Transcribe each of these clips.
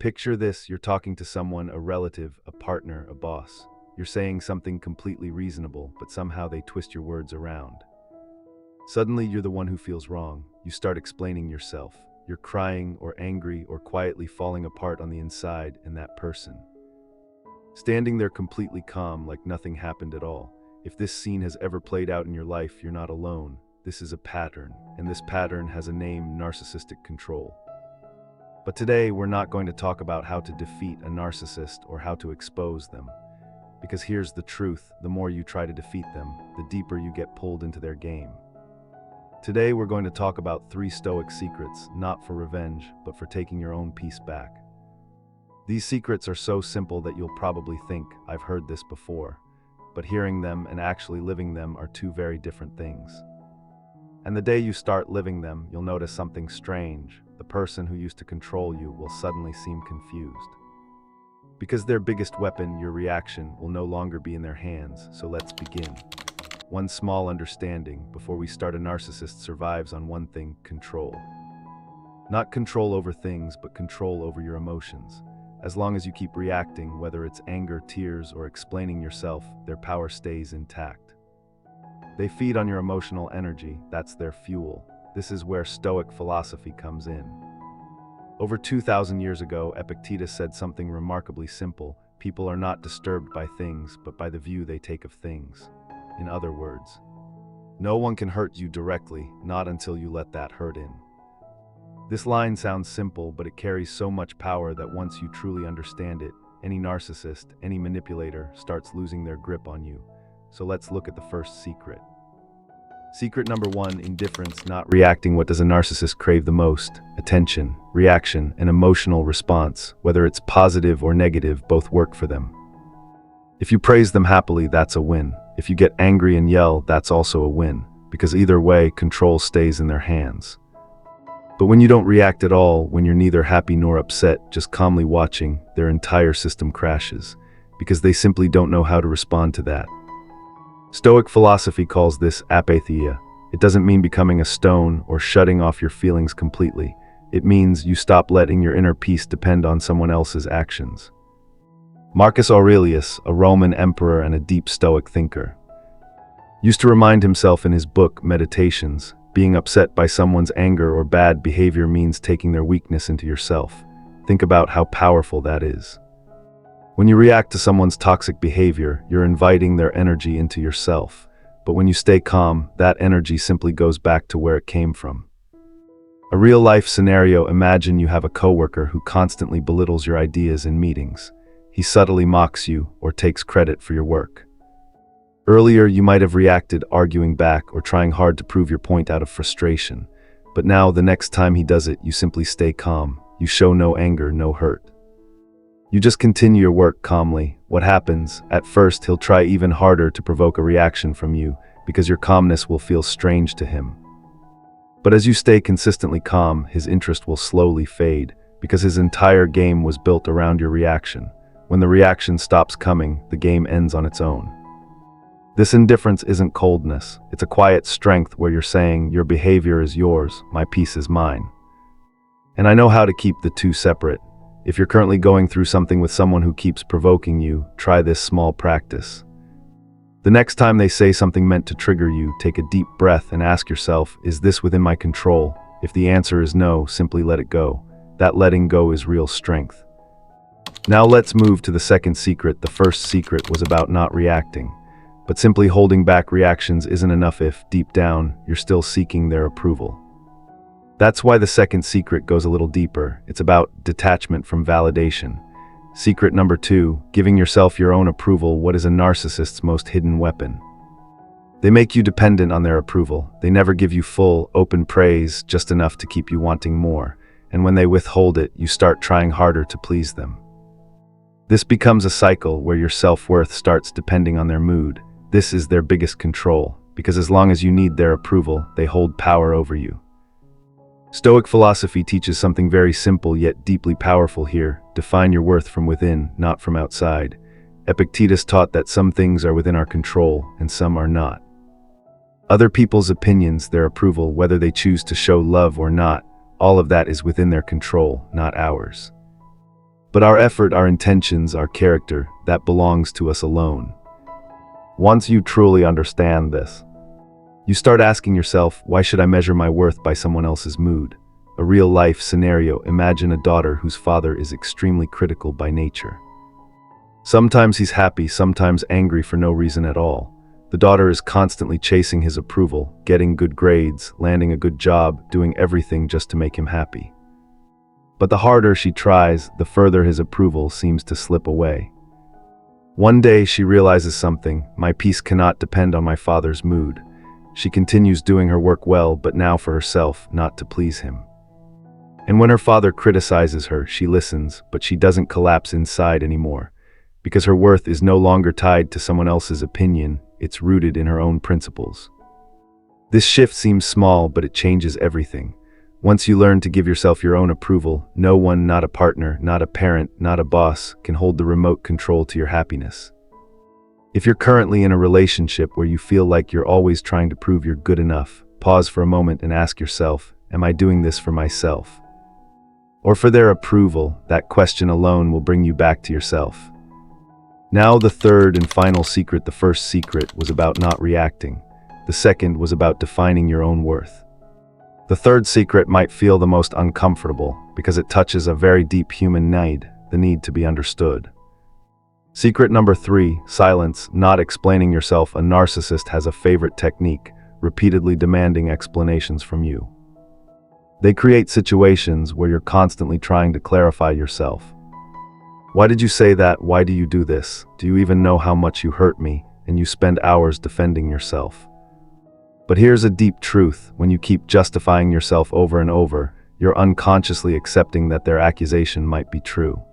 Picture this, you're talking to someone, a relative, a partner, a boss. You're saying something completely reasonable, but somehow they twist your words around. Suddenly, you're the one who feels wrong. You start explaining yourself. You're crying or angry or quietly falling apart on the inside, and that person, standing there completely calm, like nothing happened at all. If this scene has ever played out in your life, you're not alone. This is a pattern, and this pattern has a name: narcissistic control. But today, we're not going to talk about how to defeat a narcissist or how to expose them. Because here's the truth: the more you try to defeat them, the deeper you get pulled into their game. Today, we're going to talk about 3 Stoic secrets, not for revenge, but for taking your own peace back. These secrets are so simple that you'll probably think, I've heard this before. But hearing them and actually living them are 2 very different things. And the day you start living them, you'll notice something strange. The person who used to control you will suddenly seem confused. Because their biggest weapon, your reaction, will no longer be in their hands, so let's begin. One small understanding before we start: a narcissist survives on one thing: control. Not control over things, but control over your emotions. As long as you keep reacting, whether it's anger, tears, or explaining yourself, their power stays intact. They feed on your emotional energy. That's their fuel. This is where Stoic philosophy comes in. Over 2,000 years ago, Epictetus said something remarkably simple: people are not disturbed by things, but by the view they take of things. In other words, no one can hurt you directly, not until you let that hurt in. This line sounds simple, but it carries so much power that once you truly understand it, any narcissist, any manipulator, starts losing their grip on you. So let's look at the first secret. Secret number 1: indifference, not reacting. What does a narcissist crave the most? Attention, reaction, an emotional response. Whether it's positive or negative, both work for them. If you praise them happily, that's a win. If you get angry and yell, that's also a win, because either way, control stays in their hands. But when you don't react at all, when you're neither happy nor upset, just calmly watching, their entire system crashes, because they simply don't know how to respond to that. Stoic philosophy calls this apatheia. It doesn't mean becoming a stone or shutting off your feelings completely. It means you stop letting your inner peace depend on someone else's actions. Marcus Aurelius, a Roman emperor and a deep Stoic thinker, used to remind himself in his book, Meditations, being upset by someone's anger or bad behavior means taking their weakness into yourself. Think about how powerful that is. When you react to someone's toxic behavior, you're inviting their energy into yourself. But when you stay calm, that energy simply goes back to where it came from. A real-life scenario: imagine you have a coworker who constantly belittles your ideas in meetings. He subtly mocks you or takes credit for your work. Earlier, you might have reacted, arguing back or trying hard to prove your point out of frustration. But now, the next time he does it, you simply stay calm. You show no anger, no hurt. You just continue your work calmly. What happens? At first, he'll try even harder to provoke a reaction from you, because your calmness will feel strange to him. But as you stay consistently calm, his interest will slowly fade, because his entire game was built around your reaction. When the reaction stops coming, the game ends on its own. This indifference isn't coldness. It's a quiet strength where you're saying, your behavior is yours, my peace is mine. And I know how to keep the 2 separate. If you're currently going through something with someone who keeps provoking you, try this small practice. The next time they say something meant to trigger you, take a deep breath and ask yourself, is this within my control? If the answer is no, simply let it go. That letting go is real strength. Now let's move to the second secret. The first secret was about not reacting. But simply holding back reactions isn't enough if, deep down, you're still seeking their approval. That's why the second secret goes a little deeper. It's about detachment from validation. Secret number 2, giving yourself your own approval. What is a narcissist's most hidden weapon? They make you dependent on their approval. They never give you full, open praise, just enough to keep you wanting more. And when they withhold it, you start trying harder to please them. This becomes a cycle where your self-worth starts depending on their mood. This is their biggest control, because as long as you need their approval, they hold power over you. Stoic philosophy teaches something very simple yet deeply powerful here: define your worth from within, not from outside. Epictetus taught that some things are within our control and some are not. Other people's opinions, their approval, whether they choose to show love or not, all of that is within their control, not ours. But our effort, our intentions, our character, that belongs to us alone. Once you truly understand this, you start asking yourself, why should I measure my worth by someone else's mood? A real-life scenario: imagine a daughter whose father is extremely critical by nature. Sometimes he's happy, sometimes angry for no reason at all. The daughter is constantly chasing his approval, getting good grades, landing a good job, doing everything just to make him happy. But the harder she tries, the further his approval seems to slip away. One day she realizes something: my peace cannot depend on my father's mood. She continues doing her work well, but now for herself, not to please him. And when her father criticizes her, she listens, but she doesn't collapse inside anymore, because her worth is no longer tied to someone else's opinion, it's rooted in her own principles. This shift seems small, but it changes everything. Once you learn to give yourself your own approval, no one, not a partner, not a parent, not a boss, can hold the remote control to your happiness. If you're currently in a relationship where you feel like you're always trying to prove you're good enough, pause for a moment and ask yourself, am I doing this for myself? Or for their approval? That question alone will bring you back to yourself. Now the third and final secret. The first secret was about not reacting. The second was about defining your own worth. The third secret might feel the most uncomfortable because it touches a very deep human need, the need to be understood. Secret number 3, silence, not explaining yourself. A narcissist has a favorite technique: repeatedly demanding explanations from you. They create situations where you're constantly trying to clarify yourself. Why did you say that? Why do you do this? Do you even know how much you hurt me? And you spend hours defending yourself. But here's a deep truth: when you keep justifying yourself over and over, you're unconsciously accepting that their accusation might be true.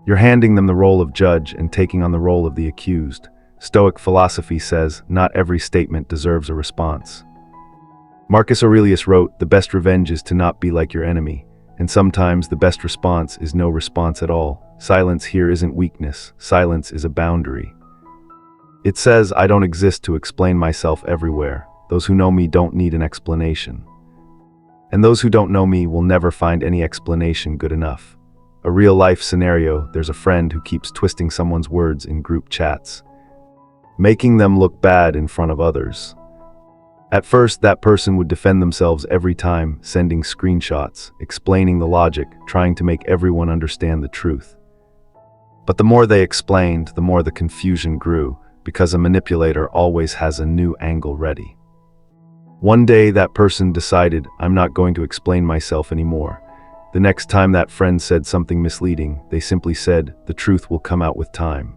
You're handing them the role of judge and taking on the role of the accused. Stoic philosophy says, not every statement deserves a response. Marcus Aurelius wrote, the best revenge is to not be like your enemy, and sometimes the best response is no response at all. Silence here isn't weakness, silence is a boundary. It says, I don't exist to explain myself everywhere. Those who know me don't need an explanation. And those who don't know me will never find any explanation good enough. A real-life scenario: there's a friend who keeps twisting someone's words in group chats, making them look bad in front of others. At first, that person would defend themselves every time, sending screenshots, explaining the logic, trying to make everyone understand the truth. But the more they explained, the more the confusion grew, because a manipulator always has a new angle ready. One day, that person decided, I'm not going to explain myself anymore. The next time that friend said something misleading, they simply said, the truth will come out with time.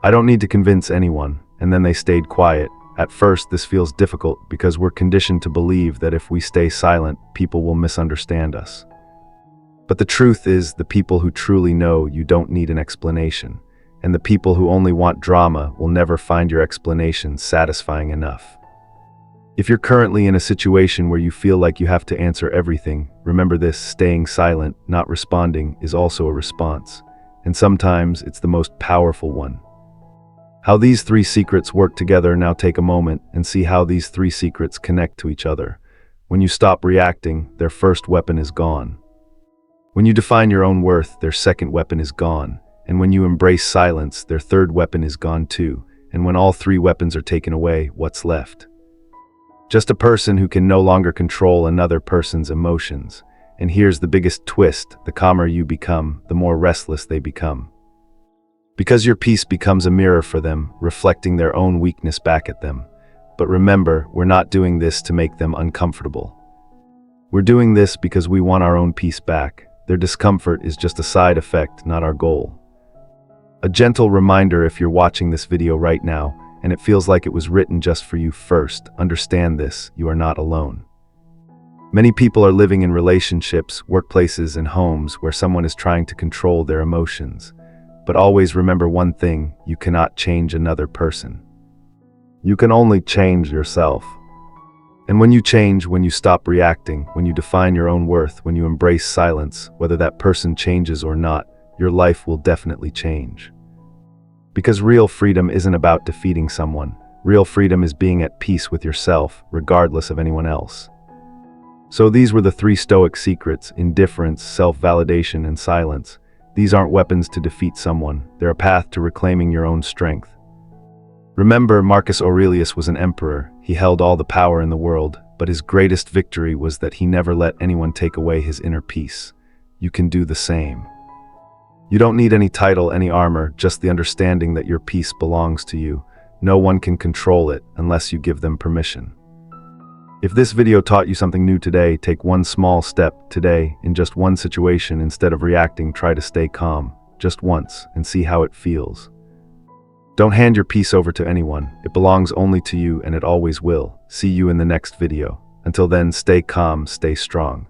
I don't need to convince anyone. And then they stayed quiet. At first, this feels difficult because we're conditioned to believe that if we stay silent, people will misunderstand us. But the truth is, the people who truly know you don't need an explanation, and the people who only want drama will never find your explanation satisfying enough. If you're currently in a situation where you feel like you have to answer everything, remember this: staying silent, not responding, is also a response. And sometimes it's the most powerful one. How these 3 secrets work together. Now take a moment and see how these 3 secrets connect to each other. When you stop reacting, their first weapon is gone. When you define your own worth, their second weapon is gone. And when you embrace silence, their third weapon is gone too. And when all 3 weapons are taken away, what's left? Just a person who can no longer control another person's emotions. And here's the biggest twist: the calmer you become, the more restless they become. Because your peace becomes a mirror for them, reflecting their own weakness back at them. But remember, we're not doing this to make them uncomfortable. We're doing this because we want our own peace back. Their discomfort is just a side effect, not our goal. A gentle reminder: if you're watching this video right now, and it feels like it was written just for you, first, understand this: you are not alone. Many people are living in relationships, workplaces, and homes where someone is trying to control their emotions. But always remember one thing: you cannot change another person. You can only change yourself. And when you change, when you stop reacting, when you define your own worth, when you embrace silence, whether that person changes or not, your life will definitely change. Because real freedom isn't about defeating someone. Real freedom is being at peace with yourself, regardless of anyone else. So these were the 3 Stoic secrets: indifference, self-validation, and silence. These aren't weapons to defeat someone, they're a path to reclaiming your own strength. Remember, Marcus Aurelius was an emperor. He held all the power in the world, but his greatest victory was that he never let anyone take away his inner peace. You can do the same. You don't need any title, any armor, just the understanding that your peace belongs to you. No one can control it unless you give them permission. If this video taught you something new today, take one small step today in just one situation. Instead of reacting, try to stay calm, just once, and see how it feels. Don't hand your peace over to anyone. It belongs only to you, and it always will. See you in the next video. Until then, stay calm, stay strong.